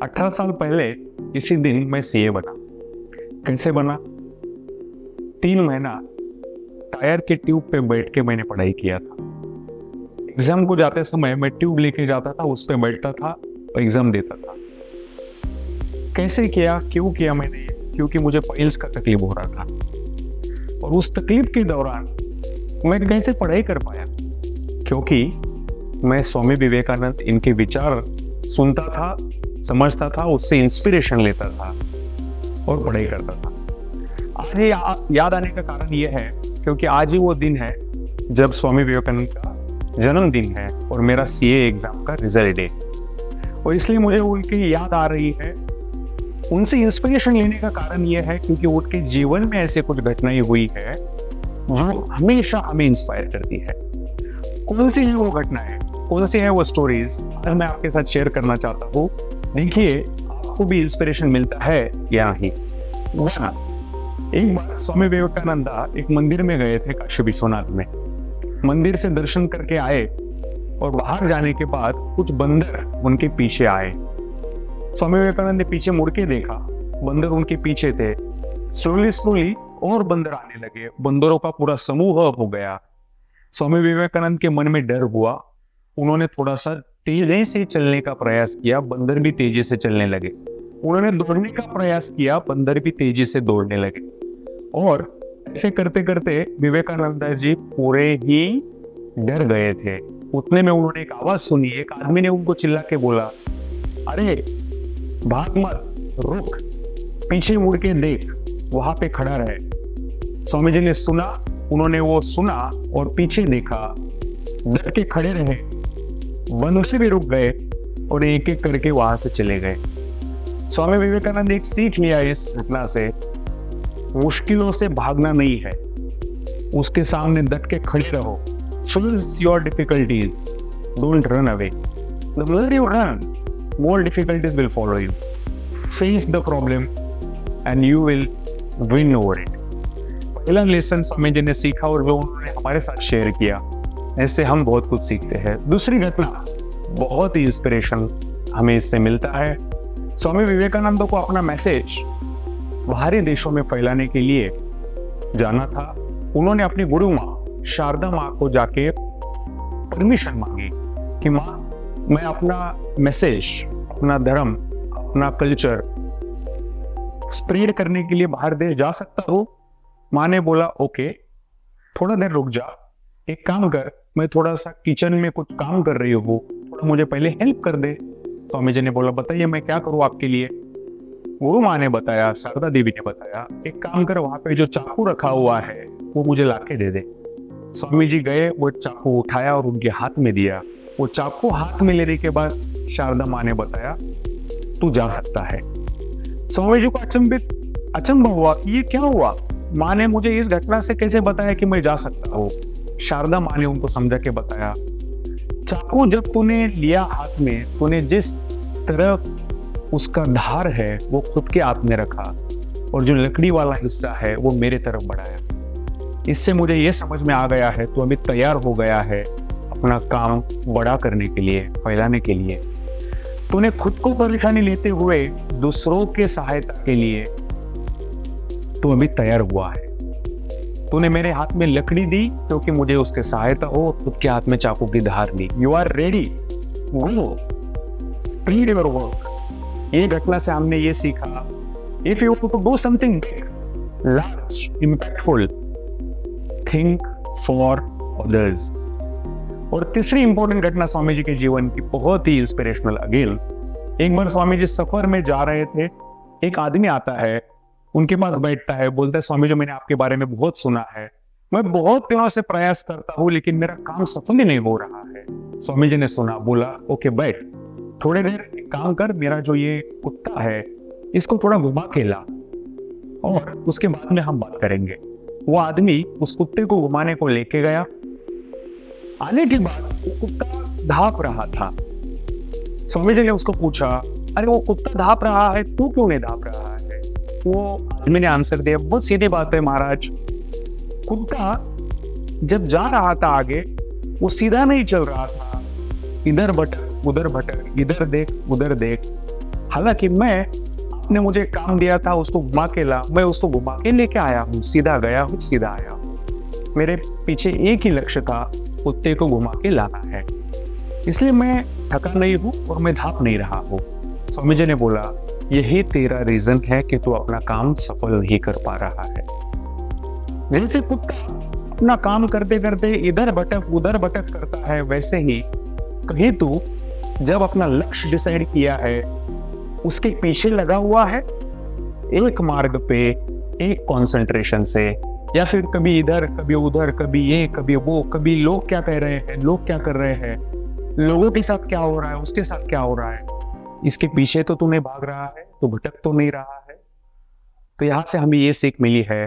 18 साल पहले इसी दिन मैं सीए बना। कैसे बना? 3 महीना टायर के ट्यूब पे बैठ के मैंने पढ़ाई किया था। एग्जाम को जाते समय मैं ट्यूब लेके जाता था, उस पे बैठता था और एग्जाम देता था। कैसे किया, क्यों किया मैंने ये? क्योंकि मुझे पाइल्स का तकलीफ हो रहा था और उस तकलीफ के दौरान मैं कैसे पढ़ाई कर पाया? क्योंकि मैं स्वामी विवेकानंद इनके विचार सुनता था, समझता था, उससे इंस्पिरेशन लेता था और पढ़ाई करता था। आज ये याद आने का कारण ये है क्योंकि आज ही वो दिन है जब स्वामी विवेकानंद का जन्मदिन है और मेरा सीए एग्जाम का रिजल्ट है, और इसलिए मुझे उनकी याद आ रही है। उनसे इंस्पिरेशन लेने का कारण यह है क्योंकि उनके जीवन में ऐसे कुछ घटनाएं हुई है जो हमेशा हमें इंस्पायर करती है। कौन सी है वो घटनाएं, कौन सी है वो स्टोरीज, आज मैं आपके साथ शेयर करना चाहता हूँ। देखिए आपको भी इंस्पिरेशन मिलता है या नहीं। एक बार स्वामी विवेकानंद एक मंदिर में गए थे, काशी विश्वनाथ में। मंदिर से दर्शन करके आए और बाहर जाने के बाद कुछ बंदर उनके पीछे आए। स्वामी विवेकानंद ने पीछे मुड़ के देखा, बंदर उनके पीछे थे। स्लोली और बंदर आने लगे, बंदरों का पूरा समूह हो गया। स्वामी विवेकानंद के मन में डर हुआ। उन्होंने थोड़ा सा तेजी से चलने का प्रयास किया, बंदर भी तेजी से चलने लगे। उन्होंने दौड़ने का प्रयास किया, बंदर भी तेजी से दौड़ने लगे। और ऐसे करते करते विवेकानंद जी पूरे ही डर गए थे। उतने में उन्होंने एक आवाज सुनी। एक आदमी ने उनको चिल्ला के बोला, अरे भाग मत, रुक, पीछे मुड़ के देख, वहां पे खड़ा रहे। स्वामी जी ने सुना, उन्होंने वो सुना और पीछे देखा, डट के खड़े रहे, बंदर भी रुक गए और एक एक करके वहां से चले गए। स्वामी विवेकानंद एक सीख लिया इस घटना से, मुश्किलों से भागना नहीं है, उसके सामने डट के खड़े रहो। Face your difficulties, don't run away. The more you run, more difficulties will follow you. Face the problem and you will win over it. पहला लेसन स्वामी जी ने सीखा और जो उन्होंने हमारे साथ शेयर किया, ऐसे हम बहुत कुछ सीखते हैं। दूसरी घटना, बहुत ही इंस्पिरेशन हमें इससे मिलता है। स्वामी विवेकानंद को अपना मैसेज बाहरी देशों में फैलाने के लिए जाना था। उन्होंने अपनी गुरु माँ शारदा माँ को जाके परमिशन मांगी कि माँ, मैं अपना मैसेज, अपना धर्म, अपना कल्चर स्प्रेड करने के लिए बाहर देश जा सकता हूँ? माँ ने बोला, ओके, थोड़ा देर रुक जा, एक काम कर, मैं थोड़ा सा किचन में कुछ काम कर रही हूँ, थोड़ा मुझे पहले हेल्प कर दे। स्वामी जी ने बोला, बताइए मैं क्या करूँ आपके लिए? गुरु माँ ने बताया, शारदा देवी ने बताया, एक काम कर, वहां पे जो चाकू रखा हुआ है वो मुझे लाके दे दे। स्वामी जी गए, वो चाकू उठाया और उनके हाथ में दिया। वो चाकू हाथ में लेने के बाद शारदा माँ ने बताया, तू जा सकता है। स्वामी जी को अचंभा हुआ, ये क्या हुआ? माँ ने मुझे इस घटना से कैसे बताया कि मैं जा सकता हूँ? शारदा माँ ने उनको समझा के बताया, चाकू जब तूने लिया हाथ में, तूने जिस तरह उसका धार है वो खुद के हाथ में रखा और जो लकड़ी वाला हिस्सा है वो मेरे तरफ बढ़ाया। इससे मुझे ये समझ में आ गया है तो अभी तैयार हो गया है अपना काम बड़ा करने के लिए, फैलाने के लिए। तूने खुद को परेशानी लेते हुए दूसरों के सहायता के लिए तू अभी तैयार हुआ है। तूने मेरे हाथ में लकड़ी दी क्योंकि मुझे उसके सहायता हो, खुद के हाथ में चाकू की धार दी। You are ready, go, spread your work. ये घटना से हमने ये सीखा, if you want to do something big, large, impactful, think for others. और तीसरी इंपॉर्टेंट घटना स्वामी जी के जीवन की, बहुत ही इंस्पिरेशनल अगेन। एक बार स्वामी जी सफर में जा रहे थे, एक आदमी आता है, उनके पास बैठता है, बोलता है, स्वामी जी मैंने आपके बारे में बहुत सुना है, मैं बहुत दिनों से प्रयास करता हूँ लेकिन मेरा काम सफल ही नहीं हो रहा है। स्वामी जी ने सुना, बोला, ओके बैठ, थोड़ी देर एक काम कर, मेरा जो ये कुत्ता है इसको थोड़ा घुमा के ला और उसके बाद में हम बात करेंगे। वो आदमी उस कुत्ते को घुमाने को लेके गया। आने के बाद वो कुत्ता धाप रहा था। स्वामी जी ने उसको पूछा, अरे वो कुत्ता धाप रहा है, तू क्यों नहीं धाप रहा है? वो आदमी ने आंसर दिया, बहुत सीधी बात है महाराज, कुत्ता जब जा रहा था आगे, वो सीधा नहीं चल रहा था, इधर भटक उधर भटक, इधर देख उधर देख, हालांकि आपने मुझे काम दिया था उसको घुमा के ला, मैं उसको घुमा के लेके आया हूँ, सीधा गया हूँ, सीधा आया हूँ। मेरे पीछे एक ही लक्ष्य था, कुत्ते को घुमा के लाना है। इसलिए मैं थका नहीं हूँ और मैं धाप नहीं रहा हूँ। स्वामी जी ने बोला, यही तेरा रीजन है कि तू अपना काम सफल नहीं कर पा रहा है। जैसे कुत्ता अपना काम करते करते इधर भटक उधर भटक करता है, वैसे ही कहीं तू जब अपना लक्ष्य डिसाइड किया है, उसके पीछे लगा हुआ है, एक मार्ग पे, एक कंसंट्रेशन से, या फिर कभी इधर कभी उधर, कभी ये कभी वो, कभी लोग क्या कह रहे हैं, लोग क्या कर रहे हैं, लोगों के साथ क्या हो रहा है, उसके साथ क्या हो रहा है, इसके पीछे तो तू नहीं भाग रहा है, तो भटक तो नहीं रहा है। तो यहां से हमें ये सीख मिली है,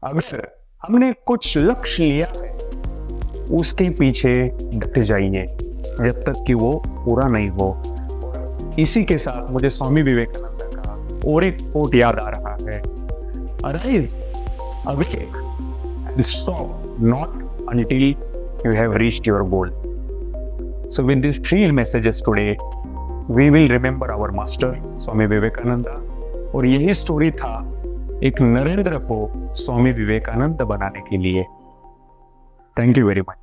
अगर हमने कुछ लक्ष्य लिया है, उसके पीछे डट जाइए जब तक कि वो पूरा नहीं हो। इसी के साथ मुझे स्वामी विवेकानंद का और एक कोट याद आ रहा है, arise, awake and stop not until you have reached your goal. So with these 3 messages today, we will remember our master Swami Vivekananda. और यही स्टोरी था एक नरेंद्र को स्वामी विवेकानंद बनाने के लिए। Thank you very much.